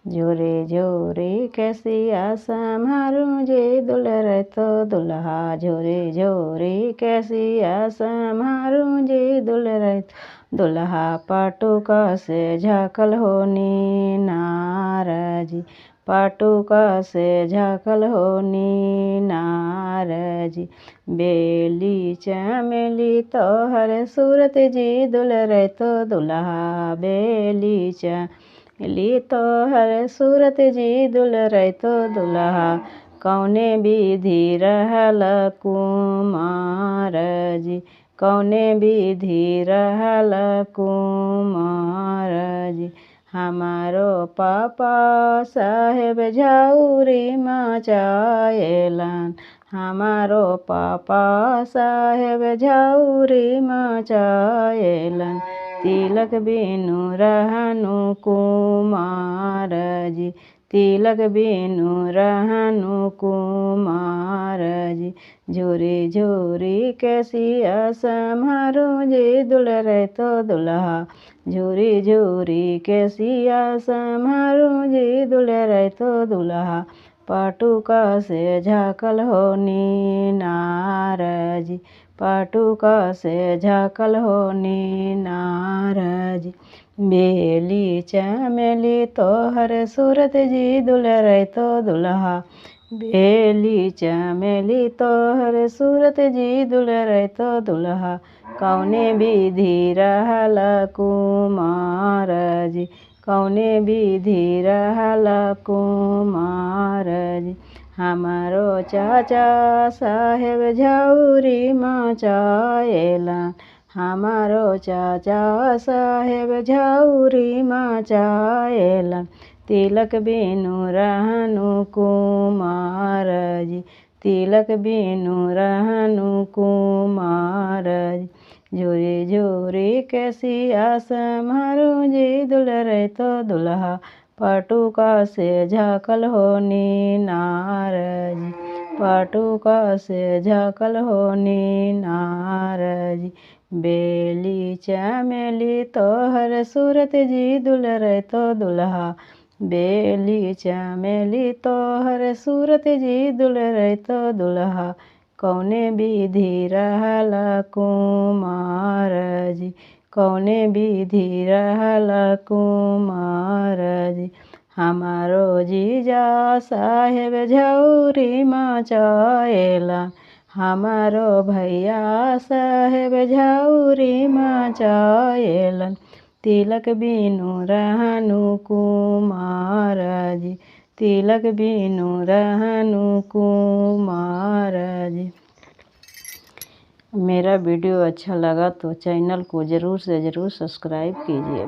जोरे जोरे कैसिया सम्हारूं जे दुलरे तो दुल्हा। जोरे जोरे कैसिया सम्हारूं जे दुलरे दुल्हा। पाटुका से झाकल होनी नारजी। पाटुका से झाकल होनी नारजी। बेली चमेली तोहर सूरत जी दुलरे तो दुल्हा। बेली चमेली तोहर सूरत जी दुलरे तो दुल्हा। कौने विधि रहल कुमार जी। कौने विधि रहल कुमार जी। हमारो पापा साहेब झाऊरी मचाएलन। हमारो पापा साहेब झाऊरी मचाएलन। तिलक बिनु रहनु कुमार जी। तिलक बिनु रहनु कुमार जी। झोरी झोरी कैसिया सम्हारूं जे दुलरे तो दुल्हा। झोरी झोरी कैसिया सम्हारूं जे दुलरे तो दुल्हा। पाटुका से झाकल होनी नारजी। पाटुका से झाकल होनी नारजी। बेली चमेली तोहर सूरत जी दुलरे तो दुल्हा। बेली चमेली तोहर सूरत जी दुलरे तो दुल्हा। कौने विधि रहल कुमार जी। कौने विधि रहल कुमार जी। हमारो चाचा साहेब झाऊरी मचाएलन। हमारो चाचा साहेब झाऊरी मचाएलन। तिलक बिनु रहनु कुमार जी। तिलक बिनु रहनु कुमार जी। झोरी झोरी कैसिया सम्हारूं जे दुलरे तो दुल्हा। पाटुका से झाकल होनी नारजी। पाटुका से झाकल होनी नारजी। बेली चमेली तोहर सूरत जी दुलरे तो दुल्हा। बेली चमेली तोहर सूरत जी दुलरे तो दुल्हा। कौने विधि रहल कुमार जी। कौने विधि रहल कुमार जी। हमारो जीजा साहेब झाऊरी मचाएलन। हमारो भैया साहेब झाऊरी मचाएलन। तिलक बिनु रहनु कुमार जी। तिलक बिनु रहनु कुमार जी। मेरा वीडियो अच्छा लगा तो चैनल को ज़रूर से ज़रूर सब्सक्राइब कीजिए।